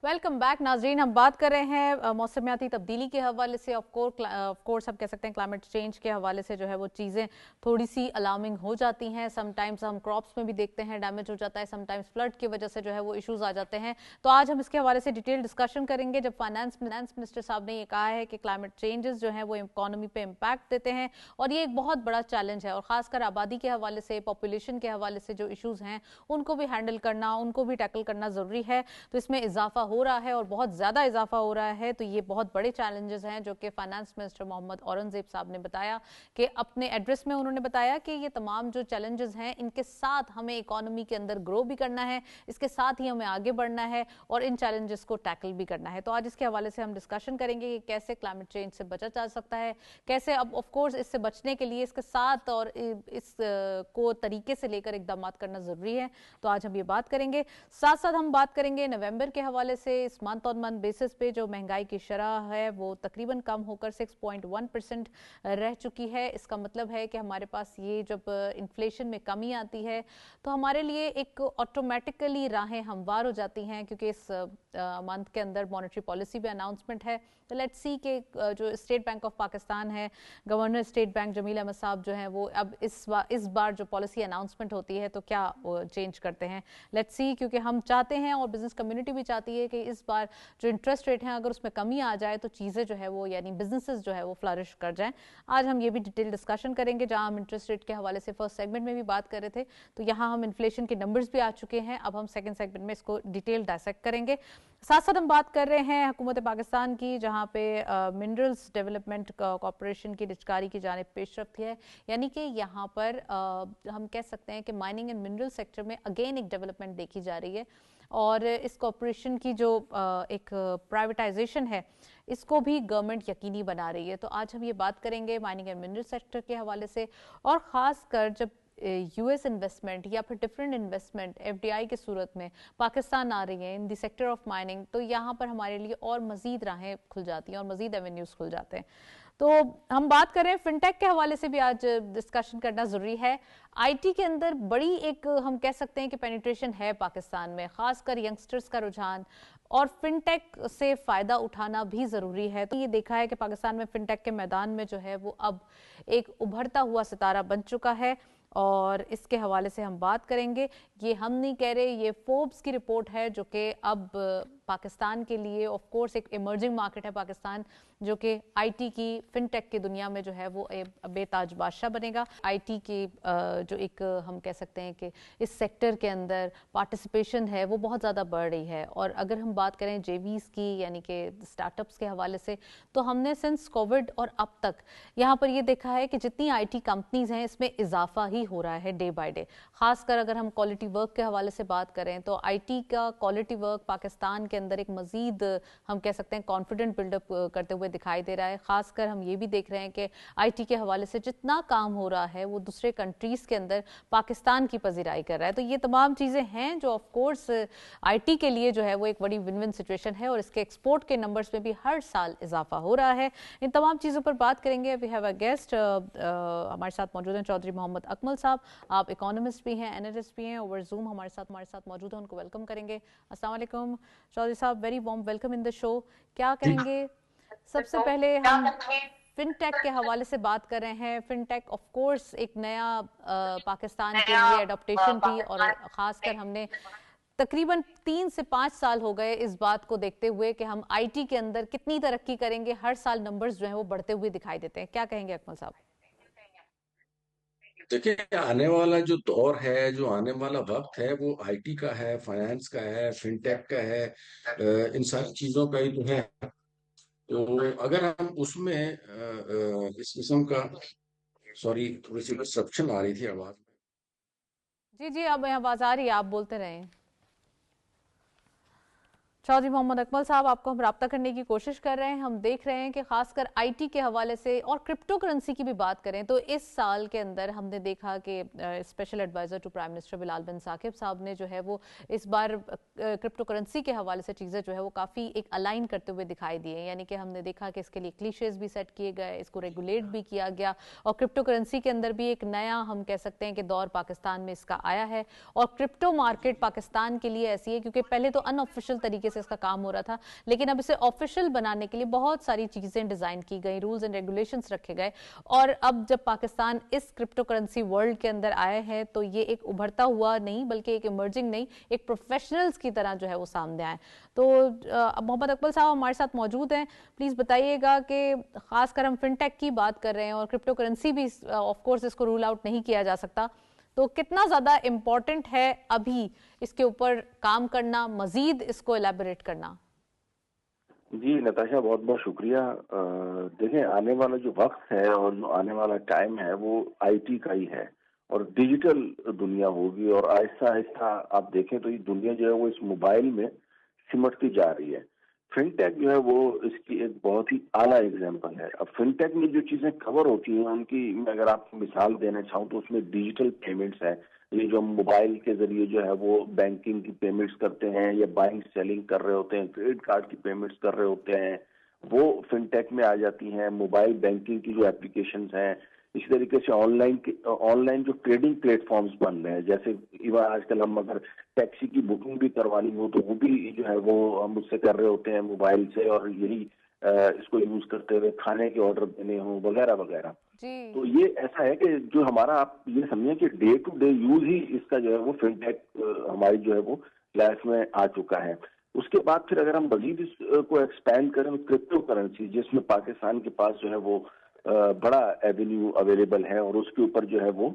ویلکم بیک ناظرین. ہم بات کر رہے ہیں موسمیاتی تبدیلی کے حوالے سے. آف کورس ہم کہہ سکتے ہیں کلائمیٹ چینج کے حوالے سے جو ہے وہ چیزیں تھوڑی سی الارمنگ ہو جاتی ہیں. سم ٹائمز ہم کراپس میں بھی دیکھتے ہیں ڈیمیج ہو جاتا ہے, سم ٹائمز فلڈ کی وجہ سے جو ہے وہ ایشوز آ جاتے ہیں. تو آج ہم اس کے حوالے سے ڈیٹیل ڈسکشن کریں گے. جب فائنانس منسٹر صاحب نے یہ کہا ہے کہ کلائمیٹ چینجز جو ہیں وہ اکانومی پہ امپیکٹ دیتے ہیں اور یہ ایک بہت بڑا چیلنج ہے, اور خاص کر آبادی کے حوالے سے, پاپولیشن کے حوالے سے جو ایشوز ہیں ان کو بھی ہینڈل کرنا, ان کو بھی ٹیکل کرنا ضروری ہے. تو اس میں اضافہ ہو رہا ہے اور بہت زیادہ اضافہ ہو رہا ہے تو یہ بہت بڑے چیلنجز ہیں جو کہ فائنانس منسٹر محمد اورنگزیب صاحب نے بتایا کہ اپنے ایڈریس میں انہوں نے بتایا کہ یہ تمام جو چیلنجز ہیں ان کے ساتھ ہمیں اکانومی کے اندر گرو بھی کرنا ہے, اس کے ساتھ ہی ہمیں آگے بڑھنا ہے اور ان چیلنجز کو ٹیکل بھی کرنا ہے. تو آج اس کے حوالے سے ہم ڈسکشن کریں گے کہ کیسے کلائمیٹ چینج سے بچا جا سکتا ہے, کیسے اب آف کورس اس سے بچنے کے لیے اس کے ساتھ اور اس کو طریقے سے لے کر اقدامات کرنا ضروری ہے. تو آج ہم یہ بات کریں گے. ساتھ ساتھ ہم بات کریں گے نومبر کے حوالے سے. اس منتھ آن منتھ بیسس پہ جو مہنگائی کی شرح ہے وہ تقریباً کم ہو کر 6.1% رہ چکی ہے. اس کا مطلب ہے کہ ہمارے پاس یہ جب انفلیشن میں کمی آتی ہے تو ہمارے لیے ایک آٹومیٹکلی راہیں ہموار ہو جاتی ہیں, کیونکہ اس منتھ کے اندر مانیٹری پالیسی بھی اناؤنسمنٹ ہے. تو لیٹس سی کہ جو اسٹیٹ بینک آف پاکستان ہے, گورنر اسٹیٹ بینک جمیل احمد صاحب جو ہیں وہ اب اس بار جو پالیسی اناؤنسمنٹ ہوتی ہے تو کیا چینج کرتے ہیں. لیٹس سی, کیونکہ ہم چاہتے ہیں اور بزنس کمیونٹی بھی چاہتی ہے کہ اس بار جو انٹرسٹ ریٹ ہیں اگر اس میں کمی آ جائے تو چیزیں جو ہے وہ یعنی بزنسز جو ہے وہ فلرش کر جائیں. آج ہم یہ بھی ڈیٹیل ڈسکشن کریں گے. جہاں ہم انٹرسٹ ریٹ کے حوالے سے فرسٹ سیگمنٹ میں بھی بات کر رہے تھے تو یہاں ہم انفلیشن کے نمبرز بھی آ چکے ہیں. اب ہم سیکنڈ سیگمنٹ میں اس کو ڈیٹیل ڈائسیکٹ کریں گے. ساتھ ساتھ ہم بات کر رہے ہیں حکومت پاکستان کی, جہاں پہ منرلز ڈیولپمنٹ کارپوریشن کی نجکاری کی جانب پیش رفت ہے. یعنی کہ یہاں پر ہم کہہ سکتے ہیں کہ مائننگ اینڈ منرل سیکٹر میں اگین ایک ڈیولپمنٹ دیکھی جا رہی ہے اور اس کارپوریشن کی جو ایک پرائیویٹائزیشن ہے اس کو بھی گورنمنٹ یقینی بنا رہی ہے. تو آج ہم یہ بات کریں گے مائننگ اینڈ منرل سیکٹر کے حوالے سے, اور خاص کر جب یو ایس انویسٹمنٹ یا پھر different investment F D I کے صورت میں پاکستان آ رہی ہیں in the sector of mining, تو یہاں پر ہمارے لیے اور مزید راہیں کھل جاتی ہیں اور مزید ایونیوز کھل جاتے ہیں. تو ہم بات کریں فن ٹیک کے حوالے سے بھی آج ڈسکشن کرنا ضروری ہے. آئی ٹی کے اندر بڑی ایک ہم کہہ سکتے ہیں کہ پینیٹریشن ہے پاکستان میں, خاص کر ینگسٹرز کا رجحان, اور فن ٹیک سے فائدہ اٹھانا بھی ضروری ہے. تو یہ دیکھا ہے کہ پاکستان میں فن ٹیک کے میدان میں جو ہے وہ اب ایک ابھرتا ہوا ستارہ بن چکا ہے اور اس کے حوالے سے ہم بات کریں گے. یہ ہم نہیں کہہ رہے, یہ فوربس کی رپورٹ ہے جو کہ اب پاکستان کے لیے آف کورس ایک ایمرجنگ مارکیٹ ہے پاکستان, جو کہ آئی ٹی کی فن ٹیک کی دنیا میں جو ہے وہ بے تاج بادشاہ بنے گا. آئی ٹی کی جو ایک ہم کہہ سکتے ہیں کہ اس سیکٹر کے اندر پارٹیسپیشن ہے وہ بہت زیادہ بڑھ رہی ہے. اور اگر ہم بات کریں جے ویز کی یعنی کہ اسٹارٹ اپس کے حوالے سے, تو ہم نے سنس کووڈ اور اب تک یہاں پر یہ دیکھا ہے کہ جتنی آئی ٹی کمپنیز ہیں اس میں اضافہ ہی ہو رہا ہے ڈے بائی ڈے. خاص کر اگر ہم کوالٹی ورک کے حوالے سے بات کریں تو آئی ٹی کا کوالٹی ورک پاکستان کے اندر ایک مزید ہم کہہ سکتے ہیں کانفیڈنٹ بلڈ اپ کرتے ہوئے دکھائی دے رہا ہے. خاص کر ہم یہ بھی دیکھ رہے ہیں کہ آئی ٹی کے حوالے سے جتنا کام ہو رہا ہے وہ دوسرے کنٹریز کے اندر پاکستان کی پذیرائی کر رہا ہے. تو یہ تمام چیزیں ہیں جو آف کورس آئی ٹی کے لیے جو ہے وہ ایک بڑی ون ون سچویشن ہے, اور اس کے ایکسپورٹ کے نمبرز میں بھی ہر سال اضافہ ہو رہا ہے. ان تمام چیزوں پر بات کریں گے. وی ہیو اے گیسٹ ہمارے ساتھ موجود ہیں چودھری محمد اکمل صاحب. آپ اکانومسٹ بھی ہیں, انالسٹ بھی ہیں, اوور زوم ہمارے ساتھ موجود ہیں. ان کو ویلکم کریں گے. السلام علیکم چودھری صاحب, ویری وارم ویلکم ان دا شو. کیا کہیں گے؟ سب سے پہلے ہم فن ٹیک کے حوالے سے بات کر رہے ہیں. فن ٹیک آف کورس ایک نیا پاکستان کے لیے اڈاپٹیشن تھی, اور خاص کر ہم نے تقریباً 3 سے 5 سال ہو گئے اس بات کو دیکھتے ہوئے کہ ہم آئی ٹی کے اندر کتنی ترقی کریں گے. ہر سال نمبرز جو ہیں وہ بڑھتے ہوئے دکھائی دیتے ہیں. کیا کہیں گے اکمل صاحب؟ دیکھیں, آنے والا جو دور ہے, جو آنے والا وقت ہے وہ آئی ٹی کا ہے, فائنانس کا ہے, فن ٹیک کا ہے, ان ساری چیزوں کا ہی تو ہے. تو اگر ہم اس میں اس قسم کا سوری تھوڑی سی ڈسٹرپشن آ رہی تھی آواز میں. جی اب آواز آ رہی ہے, آپ بولتے رہیں. چودھری محمد اکمل صاحب, آپ کو ہم رابطہ کرنے کی کوشش کر رہے ہیں. ہم دیکھ رہے ہیں کہ خاص کر آئی ٹی کے حوالے سے اور کرپٹو کرنسی کی بھی بات کریں تو اس سال کے اندر ہم نے دیکھا کہ special adviser to prime minister Bilal bin Saqib sahab نے جو ہے وہ اس بار کرپٹو کرنسی کے حوالے سے چیزیں جو ہے وہ کافی ایک الائن کرتے ہوئے دکھائی دی ہیں. یعنی کہ ہم نے دیکھا کہ اس کے لیے کلیشیز بھی سیٹ کیے گئے, اس کو ریگولیٹ بھی کیا گیا, اور کرپٹو کرنسی کے اندر بھی ایک نیا ہم کہہ سکتے ہیں کہ دور پاکستان میں اس کا آیا ہے. اور کرپٹو مارکیٹ پاکستان کے لیے ایسی ہے کیونکہ پہلے تو ان آفیشیل طریقے سے اس کا کام ہو رہا تھا, لیکن اب اسے آفیشیل بنانے کے لیے بہت ساری چیزیں ڈیزائن کی گئی, رولز اینڈ ریگولیشنز رکھے گئے. اور اب جب پاکستان اس کرپٹو کرنسی ورلڈ کے اندر آئے ہیں تو یہ ایک ابھرتا ہوا نہیں بلکہ ایک ایمرجنگ نہیں, ایک پروفیشنلز کی طرح جو ہے وہ سامنے آئے. تو محمد اکمل صاحب ہمارے ساتھ موجود ہیں. پلیز بتائیے گا کہ خاص کر ہم فن ٹیک کی بات کر رہے ہیں اور کرپٹو کرنسی بھی آف کورس اس کو رول آؤٹ نہیں کیا جا سکتا, تو کتنا زیادہ امپورٹنٹ ہے ابھی اس کے اوپر کام کرنا, مزید اس کو الیبوریٹ کرنا؟ جی نتاشا، بہت بہت شکریہ۔ دیکھیں، آنے والا جو وقت ہے اور جو آنے والا ٹائم ہے وہ آئی ٹی کا ہی ہے، اور ڈیجیٹل دنیا ہوگی، اور آہستہ آہستہ آپ دیکھیں تو یہ دنیا جو ہے وہ اس موبائل میں سمٹتی جا رہی ہے۔ فن ٹیک جو ہے وہ اس کی ایک بہت ہی اعلیٰ اگزامپل ہے۔ اب فن ٹیک میں جو چیزیں کور ہوتی ہیں ان کی میں اگر آپ کو مثال دینا چاہوں تو اس میں ڈیجیٹل پیمنٹس ہے، یہ جو ہم موبائل کے ذریعے جو ہے وہ بینکنگ کی پیمنٹس کرتے ہیں یا بائنگ سیلنگ کر رہے ہوتے ہیں، کریڈٹ کارڈ کی پیمنٹس کر رہے ہوتے ہیں، وہ فن ٹیک میں آ جاتی ہیں۔ موبائل بینکنگ کی جو اپلیکیشنز ہیں، اسی طریقے سے آن لائن جو ٹریڈنگ پلیٹ فارمز بن رہے ہیں، جیسے ایون آج کل ہم اگر ٹیکسی کی بکنگ بھی کروانی ہو تو وہ بھی جو ہے وہ ہم اس سے کر رہے ہوتے ہیں موبائل سے، اور یہی اس کو یوز کرتے ہوئے کھانے کے آرڈر دینے ہوں وغیرہ وغیرہ۔ جی تو یہ ایسا ہے کہ جو ہمارا، آپ یہ سمجھیں کہ ڈے ٹو ڈے یوز ہی اس کا جو ہے وہ فن ٹیک ہماری جو ہے وہ لائف میں آ چکا ہے۔ اس کے بعد پھر اگر ہم مزید اس کو ایکسپینڈ کریں، کرپٹو کرنسی جس میں پاکستان کے پاس جو ہے وہ بڑا ایونیو اویلیبل ہے، اور اس کے اوپر جو ہے وہ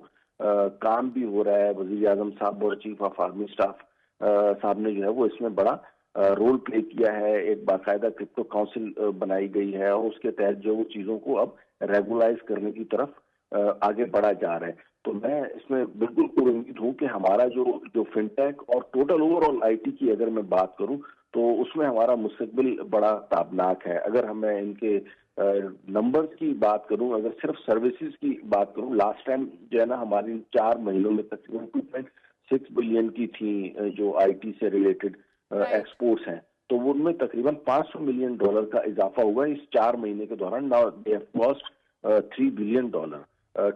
کام بھی ہو رہا ہے۔ وزیر اعظم صاحب اور چیف آف آرمی اسٹاف صاحب نے جو ہے وہ اس میں بڑا رول پلے کیا ہے۔ ایک باقاعدہ کرپٹو کاؤنسل بنائی گئی ہے، اور اس کے تحت جو وہ چیزوں کو اب ریگولائز کرنے کی طرف آگے بڑھا جا رہا ہے۔ تو میں اس میں بالکل پر امید ہوں کہ ہمارا جو فن ٹیک اور total over all I T کی اگر میں بات کروں تو اس میں ہمارا مستقبل بڑا تابناک ہے۔ اگر ہمیں ان کے نمبرز کی بات کروں، اگر صرف سروسز کی بات کروں، لاسٹ ٹائم جو ہے نا ہماری 4 مہینوں میں تقریباً 2.6 بلین کی تھی جو آئی ٹی سے ریلیٹڈ رائٹ ایکسپورٹس ہیں، تو ان میں تقریباً $500 ملین کا اضافہ ہوا ہے اس 4 مہینے کے دوران۔ Now they have cost $3 billion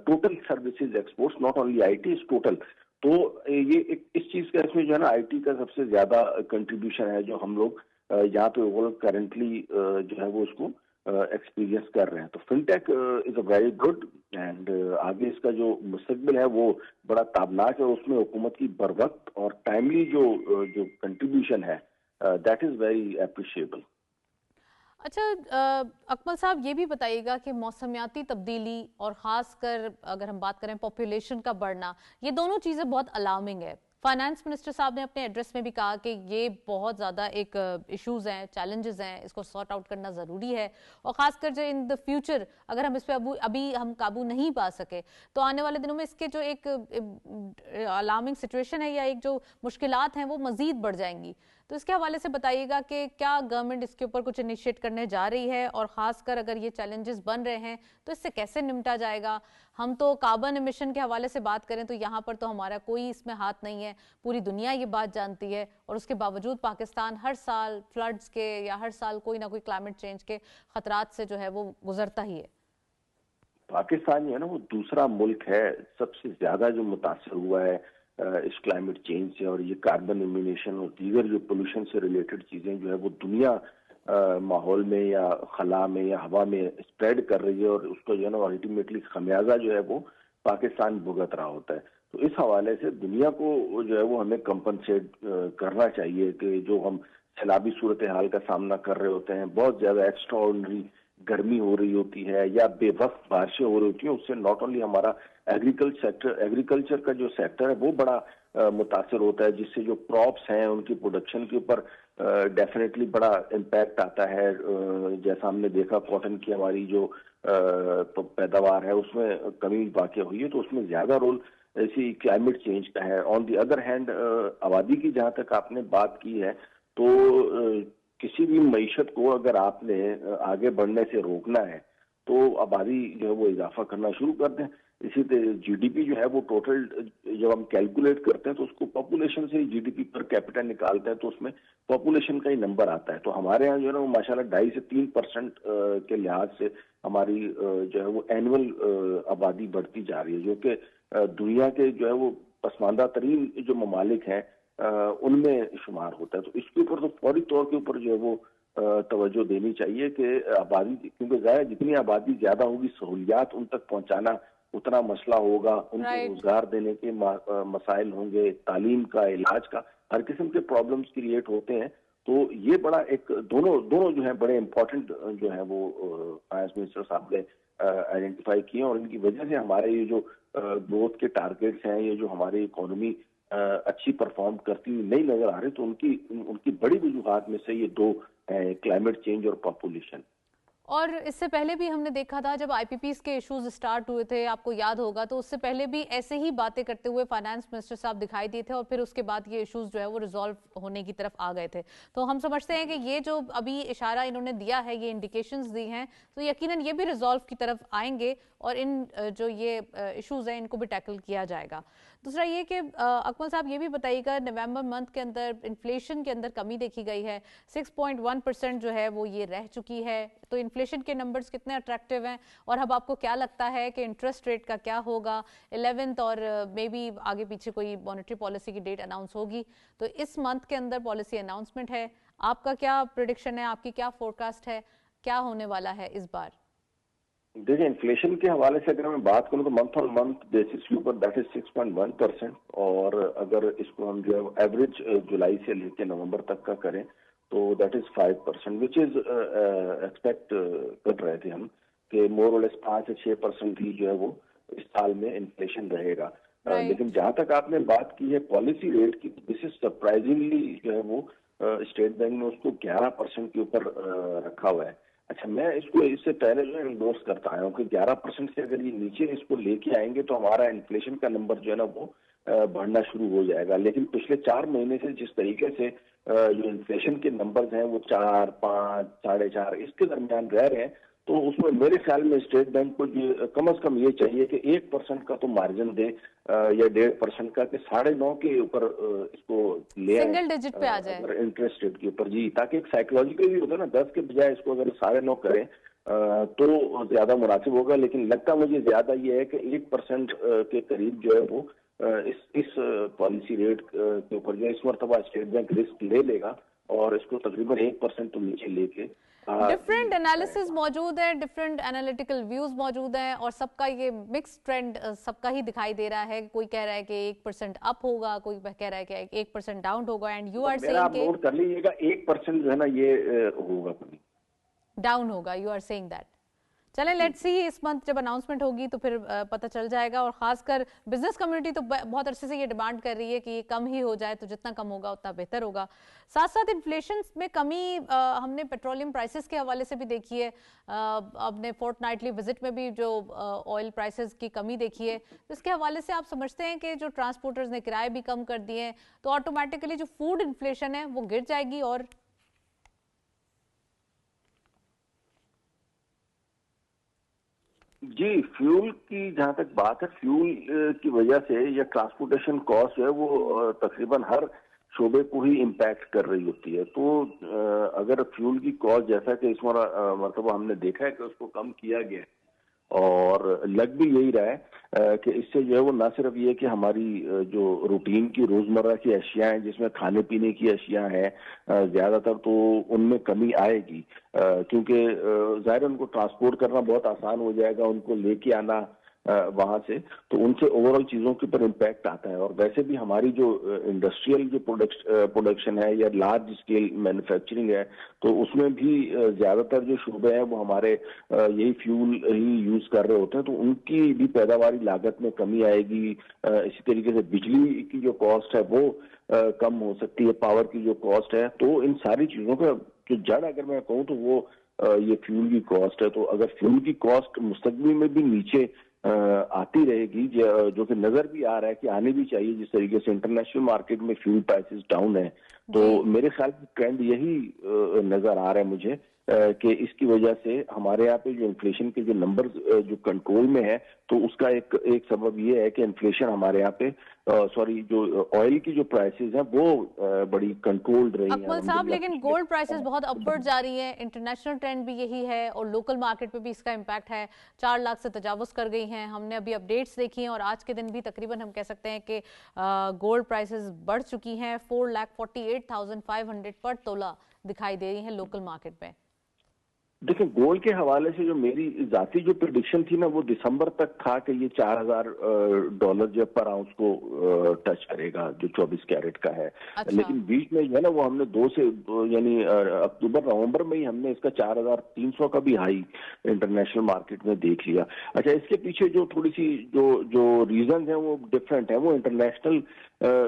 total services exports, not only I T, is total. تو یہ اس چیز کا اس میں جو ہے نا آئی ٹی کا سب سے زیادہ کنٹریبیوشن ہے جو ہم لوگ یہاں پہ کرنٹلی جو ہے وہ اس کو ایکسپیرینس کر رہے ہیں۔ تو فن ٹیک از اے ویری گڈ، اینڈ آگے اس کا جو مستقبل ہے وہ بڑا تابناک ہے۔ اس میں حکومت کی بر وقت اور ٹائملی جو کنٹریبیوشن ہے دیٹ از ویری اپریشیبل۔ اچھا اکمل صاحب یہ بھی بتائیے گا کہ موسمیاتی تبدیلی اور خاص کر اگر ہم بات کریں پاپولیشن کا بڑھنا، یہ دونوں چیزیں بہت الارمنگ ہے۔ فائنانس منسٹر صاحب نے اپنے ایڈریس میں بھی کہا کہ یہ بہت زیادہ ایک ایشوز ہیں، چیلنجز ہیں، اس کو سارٹ آؤٹ کرنا ضروری ہے، اور خاص کر جو ان دا فیوچر اگر ہم اس پہ ابھی ہم قابو نہیں پا سکے تو آنے والے دنوں میں اس کے جو ایک الارمنگ سچویشن ہے یا ایک جو مشکلات ہیں وہ مزید بڑھ جائیں گی۔ تو اس کے حوالے سے بتائیے گا کہ کیا گورنمنٹ اس کے اوپر کچھ انیشیٹ کرنے جا رہی ہے، اور خاص کر اگر یہ چیلنجز بن رہے ہیں تو اس سے کیسے نمٹا جائے گا؟ ہم تو کاربن ایمیشن کے حوالے سے بات کریں تو یہاں پر تو ہمارا کوئی اس میں ہاتھ نہیں ہے، پوری دنیا یہ بات جانتی ہے، اور اس کے باوجود پاکستان ہر سال فلڈز کے یا ہر سال کوئی نہ کوئی کلائمیٹ چینج کے خطرات سے جو ہے وہ گزرتا ہی ہے۔ پاکستان جو ہے نا وہ دوسرا ملک ہے سب سے زیادہ جو متاثر ہوا ہے اس کلائمیٹ چینج سے، اور یہ کاربن ایمینیشن اور دیگر جو پولوشن سے ریلیٹڈ چیزیں جو ہے وہ دنیا ماحول میں یا خلا میں یا ہوا میں اسپریڈ کر رہی ہے، اور اس کا جو ہے نا الٹیمیٹلی خمیازہ جو ہے وہ پاکستان بھگت رہا ہوتا ہے۔ تو اس حوالے سے دنیا کو جو ہے وہ ہمیں کمپنسیٹ کرنا چاہیے کہ جو ہم سیلابی صورتحال کا سامنا کر رہے ہوتے ہیں، بہت زیادہ ایکسٹرا آرڈنری گرمی ہو رہی ہوتی ہے یا بے وقت بارشیں ہو رہی ہوتی ہیں، اس سے ناٹ اونلی ہمارا ایگریکلچر کا جو سیکٹر ہے وہ بڑا متاثر ہوتا ہے، جس سے جو کراپس ہیں ان کی پروڈکشن کے اوپر ڈیفینیٹلی بڑا امپیکٹ آتا ہے۔ جیسا ہم نے دیکھا کاٹن کی ہماری جو پیداوار ہے اس میں کمی واقع ہوئی ہے، تو اس میں زیادہ رول ایسی کلائمیٹ چینج کا ہے۔ آن دی ادر ہینڈ آبادی کی جہاں تک آپ نے بات کی ہے تو کسی بھی معیشت کو اگر آپ نے آگے بڑھنے سے روکنا ہے تو آبادی جو ہے وہ اضافہ کرنا شروع کر دیں۔ اسی طرح جی ڈی پی جو ہے وہ ٹوٹل جب ہم کیلکولیٹ کرتے ہیں تو اس کو پاپولیشن سے G D P per capita نکالتے ہیں تو اس میں پاپولیشن کا ہی نمبر آتا ہے۔ تو ہمارے ہاں جو ہے نا وہ ماشاءاللہ 2.5 سے 3% کے لحاظ سے ہماری جو ہے وہ اینول آبادی بڑھتی جا رہی ہے، جو کہ دنیا کے جو ہے وہ پسماندہ ترین جو ممالک ہیں ان میں شمار ہوتا ہے۔ تو اس کے اوپر تو فوری طور کے اوپر جو ہے وہ توجہ دینی چاہیے کہ آبادی، کیونکہ ظاہر جتنی آبادی زیادہ ہوگی سہولیات ان تک پہنچانا اتنا مسئلہ ہوگا، ان کو روزگار دینے کے مسائل ہوں گے، تعلیم کا، علاج کا، ہر قسم کے پرابلمز کریٹ ہوتے ہیں۔ تو یہ بڑا ایک دونوں جو ہیں بڑے امپورٹنٹ جو ہیں وہ فائنانس منسٹر صاحب نے آئیڈینٹیفائی کیے، اور ان کی وجہ سے ہمارے یہ جو گروتھ کے ٹارگیٹس ہیں، یہ جو ہماری اکانومی اچھی پرفارم کرتی ہوئی نہیں نظر آ رہی، تو ان کی بڑی وجوہات میں سے یہ 2 क्लाइमेट चेंज और पॉपुलेशन। और इससे पहले भी हमने देखा था जब आईपीपीस के इश्यूज स्टार्ट हुए थे, आपको याद होगा, तो उससे पहले भी ऐसे ही बातें करते हुए फाइनेंस मिनिस्टर साहब दिखाई दिए थे और फिर उसके बाद ये इश्यूज जो है वो रिजॉल्व होने की तरफ आ गए थे। तो हम समझते हैं कि ये जो अभी इशारा इन्होंने दिया है, ये इंडिकेशंस दी हैं, तो यकीनन ये भी रिजॉल्व की तरफ आएंगे और इन जो ये इश्यूज हैं इनको भी टैकल किया जाएगा। दूसरा ये कि अकमल साहब ये भी बताइएगा, नवंबर मंथ के अंदर इन्फ्लेशन के अंदर कमी देखी गई है, 6.1% जो है वो ये रह चुकी है, तो इन्फ्लेशन के नंबर्स कितने अट्रैक्टिव हैं और अब आपको क्या लगता है कि इंटरेस्ट रेट का क्या होगा 11th और मे बी आगे पीछे कोई मॉनेटरी पॉलिसी की डेट अनाउंस होगी, तो इस मंथ के अंदर पॉलिसी अनाउंसमेंट है, आपका क्या प्रेडिक्शन है, आपकी क्या फोरकास्ट है, क्या होने वाला है इस बार? देखिए, इन्फ्लेशन के हवाले से अगर मैं बात करूं तो मंथ ऑन मंथ बेसिस के ऊपर दैट इज 6.1%, और अगर इसको हम जो है एवरेज जुलाई से लेकर नवंबर तक का करें तो that is 5%, which is expect कर रहे थे हम कि मोर और लेस 5 से 6% ही जो है वो इस साल में इन्फ्लेशन रहेगा। लेकिन जहां तक आपने बात की है पॉलिसी रेट की, दिस इज सरप्राइजिंगली जो है वो स्टेट बैंक ने उसको 11% के ऊपर रखा हुआ है। अच्छा, मैं इसको इससे पहले जो है एंडोर्स करता आया हूँ कि 11% से अगर ये नीचे इसको लेके आएंगे तो हमारा इन्फ्लेशन का नंबर जो है ना वो बढ़ना शुरू हो जाएगा। लेकिन पिछले 4 महीने से जिस तरीके से जो इन्फ्लेशन के नंबर्स हैं वो 4, 5, 4.5 इसके दरमियान रह रहे हैं, तो उसमें मेरे ख्याल में स्टेट बैंक को कम से कम ये चाहिए कि 1% का तो मार्जिन दे या 1.5% का, कि 9.5 के ऊपर इसको ले सिंगल डिजिट पे आ जाए इंटरेस्ट रेट के ऊपर, जी, ताकि एक साइकोलॉजिकल भी होता है ना, 10 के बजाय इसको अगर 9.5 करें तो ज्यादा मुनासिब होगा। लेकिन लगता मुझे ज्यादा ये है कि 1% के करीब जो है वो इस पॉलिसी रेट के ऊपर जो इस मरतबा स्टेट बैंक रिस्क ले लेगा और इसको तकरीबन 1% तो नीचे लेके डिफरेंट एनालिसिस मौजूद है, डिफरेंट एनालिटिकल व्यूज मौजूद हैं और सबका ये मिक्स ट्रेंड सबका ही दिखाई दे रहा है। कोई कह रहा है कि 1% अप होगा, कोई कह रहा है कि 1% डाउन होगा, एंड यू आर सेइंग कि नोट कर लीजिएगा 1% जो है ना ये होगा, डाउन होगा, यू आर सेइंग दैट। चलें, लेट्स सी इस मंथ जब अनाउंसमेंट होगी तो फिर पता चल जाएगा। और खासकर बिजनेस कम्युनिटी तो बहुत अरसे से ये डिमांड कर रही है कि ये कम ही हो जाए, तो जितना कम होगा उतना बेहतर होगा। साथ साथ इन्फ्लेशन में कमी हमने पेट्रोलियम प्राइसेस के हवाले से भी देखी है, अपने फोर्टनाइटली विजिट में भी जो ऑयल प्राइसेस की कमी देखी है, तो इसके हवाले से आप समझते हैं कि जो ट्रांसपोर्टर्स ने किराए भी कम कर दिए हैं तो ऑटोमेटिकली जो फूड इन्फ्लेशन है वो गिर जाएगी? और जी, फ्यूल की जहां तक बात है, फ्यूल की वजह से या ट्रांसपोर्टेशन कॉस्ट है वो तकरीबन हर शोबे को ही इम्पैक्ट कर रही होती है। तो अगर फ्यूल की कॉस्ट, जैसा कि इस मरतबा हमने देखा है कि उसको कम किया गया है और लग भी यही रहा है कि इससे जो है वो ना सिर्फ ये कि हमारी जो रूटीन की रोजमर्रा की अशिया हैं जिसमें खाने पीने की अशिया हैं ज्यादातर, तो उनमें कमी आएगी क्योंकि ज़ाहिर उनको ट्रांसपोर्ट करना बहुत आसान हो जाएगा, उनको लेके आना वहां से, तो उनसे ओवरऑल चीजों के ऊपर इम्पैक्ट आता है। और वैसे भी हमारी जो इंडस्ट्रियल जो प्रोडक्शन है या लार्ज स्केल मैन्युफैक्चरिंग है, तो उसमें भी ज्यादातर जो शोबे हैं वो हमारे यही फ्यूल ही यूज कर रहे होते हैं, तो उनकी भी पैदावारी लागत में कमी आएगी। इसी तरीके से बिजली की जो कॉस्ट है वो कम हो सकती है, पावर की जो कॉस्ट है, तो इन सारी चीजों का जो जड़ अगर मैं कहूँ तो वो ये फ्यूल की कॉस्ट है। तो अगर फ्यूल की कॉस्ट मुस्तकबिल में भी नीचे आती रहेगी, जो कि नजर भी आ रहा है कि आने भी चाहिए, जिस तरीके से इंटरनेशनल मार्केट में फ्यूल प्राइसेस डाउन है, तो मेरे ख्याल में ट्रेंड यही नजर आ रहा है मुझे कि इसकी वजह से हमारे यहाँ पे जो इन्फ्लेशन के जो नंबर जो कंट्रोल में है, तो उसका एक सबब ये है कि इन्फ्लेशन हमारे यहाँ पे जो ऑयल की जो प्राइसेस हैं वो बड़ी कंट्रोल्ड रही हैं। अकमल साहब, लेकिन गोल्ड प्राइसेस बहुत अपवर्ड जा रही है, इंटरनेशनल ट्रेंड भी यही है और लोकल मार्केट पे भी इसका इम्पैक्ट है, 4 लाख से तजावुज कर गई हैं। हमने अभी अपडेट्स देखी हैं और आज के दिन भी तकरीबन हम कह सकते हैं कि गोल्ड प्राइसेस बढ़ चुकी हैं, 4,48,500 पर तोला दिखाई दे रही हैं लोकल मार्केट में। देखिए, गोल्ड के हवाले से जो मेरी जाती जो प्रिडिक्शन थी ना, वो दिसंबर तक था कि ये $4,000 जो पर आउंस को टच करेगा, जो 24 कैरेट का है। अच्छा। लेकिन बीच में जो है ना, वो हमने यानी अक्टूबर नवंबर में ही हमने इसका 4,300 का भी हाई इंटरनेशनल मार्केट में देख लिया। अच्छा, इसके पीछे जो थोड़ी सी जो रीजन है वो डिफरेंट है। वो इंटरनेशनल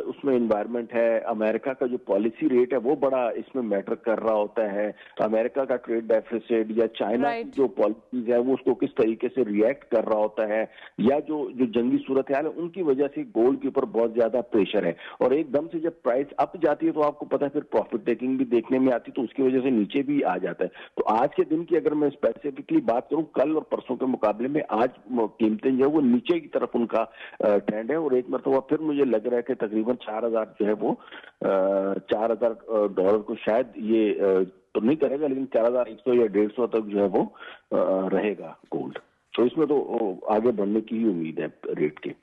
उसमें एनवायरनमेंट है, अमेरिका का जो पॉलिसी रेट है वो बड़ा इसमें मैटर कर रहा होता है। अमेरिका का ट्रेड डेफिसिट या चाइना की जो पॉलिसीज है वो उसको किस तरीके से रिएक्ट कर रहा होता है, या जो जंगी सूरत हाल है उनकी वजह से गोल्ड के ऊपर बहुत ज्यादा प्रेशर है। और एकदम से जब प्राइस अप जाती है तो आपको पता है फिर प्रॉफिट टेकिंग भी देखने में आती है, तो उसकी वजह से नीचे भी आ जाता है। तो आज के दिन की अगर मैं स्पेसिफिकली बात करूं, कल और परसों के मुकाबले में आज कीमतें जो है वो नीचे की तरफ उनका ट्रेंड है। और एक मरतबा फिर मुझे लग रहा है कि तकरीबन 4,000 जो है वो $4,000 को शायद ये तो नहीं करेगा, लेकिन 4,100 या 150 तक जो है वो रहेगा गोल्ड। तो इसमें तो आगे बढ़ने की ही उम्मीद है रेट के।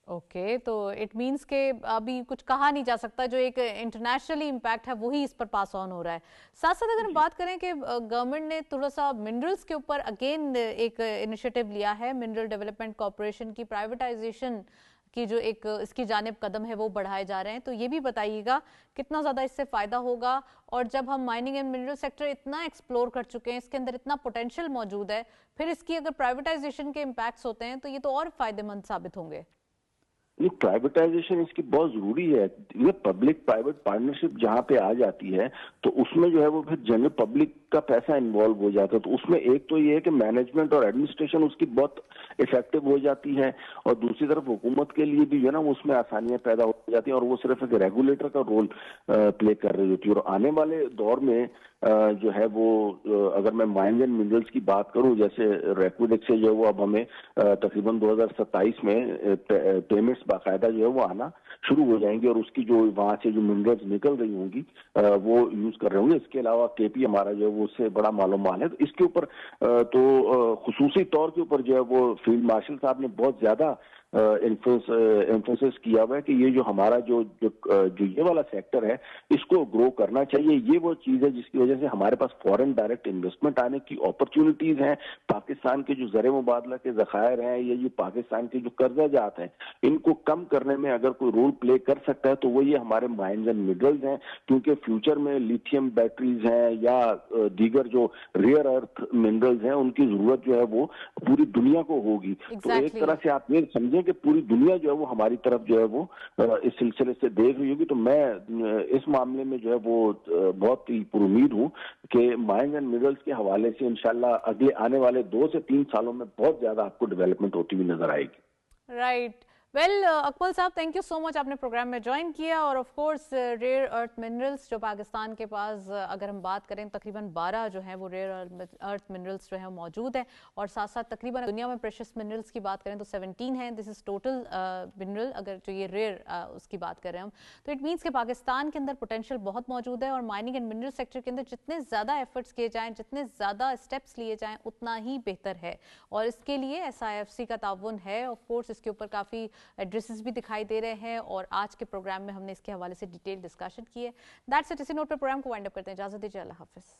ओके, तो इट मींस के अभी कुछ कहा नहीं जा सकता, जो एक इंटरनेशनली इम्पैक्ट है वही इस पर पास ऑन हो रहा है। साथ साथ अगर हम बात करें कि गवर्नमेंट ने थोड़ा सा मिनरल्स के ऊपर अगेन एक इनिशिएटिव लिया है, मिनरल डेवलपमेंट कॉर्पोरेशन की प्राइवेटाइजेशन की जो एक इसकी जानिब कदम है वो बढ़ाए जा रहे हैं। तो ये भी बताइएगा कितना ज़्यादा इससे फ़ायदा होगा, और जब हम माइनिंग एंड मिनरल सेक्टर इतना एक्सप्लोर कर चुके हैं, इसके अंदर इतना पोटेंशियल मौजूद है, फिर इसकी अगर प्राइवेटाइजेशन के इम्पैक्ट्स होते हैं तो ये तो और फायदेमंद साबित होंगे। ये प्राइवेटाइजेशन इसकी बहुत जरूरी है। ये पब्लिक प्राइवेट पार्टनरशिप जहां पे आ जाती है तो उसमें जो है वो फिर जनरल पब्लिक का पैसा इन्वॉल्व हो जाता है। तो उसमें एक तो ये है कि मैनेजमेंट और एडमिनिस्ट्रेशन उसकी बहुत इफेक्टिव हो जाती है, और दूसरी तरफ हुकूमत के लिए भी जो है ना उसमें आसानियां पैदा हो जाती हैं, और वो सिर्फ एक रेगुलेटर का रोल प्ले कर रही होती है। और आने वाले दौर में जो है वो अगर मैं माइंस एंड मिनरल्स की बात करूं, जैसे रेक्विडेक्स से जो है वो अब हमें तकरीबन 2027 में पेमेंट्स बाकायदा जो है वो आना शुरू हो जाएंगे, और उसकी जो वहां से जो मिनरल्स निकल रही होंगी वो यूज कर रहे होंगे। इसके अलावा केपी हमारा जो है वो उससे बड़ा मालूम माल है। तो इसके ऊपर तो खुसूसी तौर के ऊपर जो है वो फील्ड मार्शल साहब ने बहुत ज्यादा एम्फोसिस किया हुआ है कि ये जो हमारा जो ये वाला सेक्टर है इसको ग्रो करना चाहिए। ये वो चीज है जिसकी वजह से हमारे पास फॉरेन डायरेक्ट इन्वेस्टमेंट आने की अपॉर्चुनिटीज हैं। पाकिस्तान के जो ज़र मुबादला के ज़खायर हैं, या ये पाकिस्तान के जो कर्जा जात हैं, इनको कम करने में अगर कोई रोल प्ले कर सकता है तो वो ये हमारे माइंस एंड मिनरल्स हैं, क्योंकि फ्यूचर में लिथियम बैटरीज हैं या दीगर जो रेयर अर्थ मिनरल्स हैं उनकी जरूरत जो है वो पूरी दुनिया को होगी। तो एक तरह से आप ये समझें कि पूरी दुनिया जो है वो हमारी तरफ जो है वो इस सिलसिले से देख रही होगी। तो मैं इस मामले में जो है वो बहुत ही पुरुमीद हूँ कि माइंस एंड मिनरल्स के हवाले से इंशाल्लाह अगले आने वाले 2 से 3 सालों में बहुत ज्यादा आपको डेवलपमेंट होती हुई नजर आएगी। राइट, वेल अकमल साहब, थैंक यू सो मच, आपने प्रोग्राम में ज्वाइन किया। और of course rare earth minerals जो पाकिस्तान के पास अगर हम बात करें तकरीबन 12 जो है वो रेयर अर्थ मिनरल्स जो है मौजूद है, और साथ साथ तकरीबन दुनिया में प्रेशियस मिनरल्स की बात करें तो 17 है। दिस इज टोटल मिनरल, अगर जो ये रेयर उसकी बात करें हम, तो इट मीन्स कि पाकिस्तान के अंदर पोटेंशियल बहुत मौजूद है, और माइनिंग एंड मिनरल सेक्टर के अंदर जितने ज़्यादा एफर्ट्स किए जाएँ, जितने ज़्यादा स्टेप्स लिए जाएँ उतना ही बेहतर है। और इसके लिए SIFC का ताउन है। ऑफ कोर्स इसके ऊपर काफ़ी एड्रेसेस भी दिखाई दे रहे हैं, और आज के प्रोग्राम में हमने इसके हवाले से डिटेल डिस्कशन की है। That's it. इसी नोट पर प्रोग्राम को वाइंड अप करते हैं। इजाजत दीजिए, अल्लाह हाफिज़।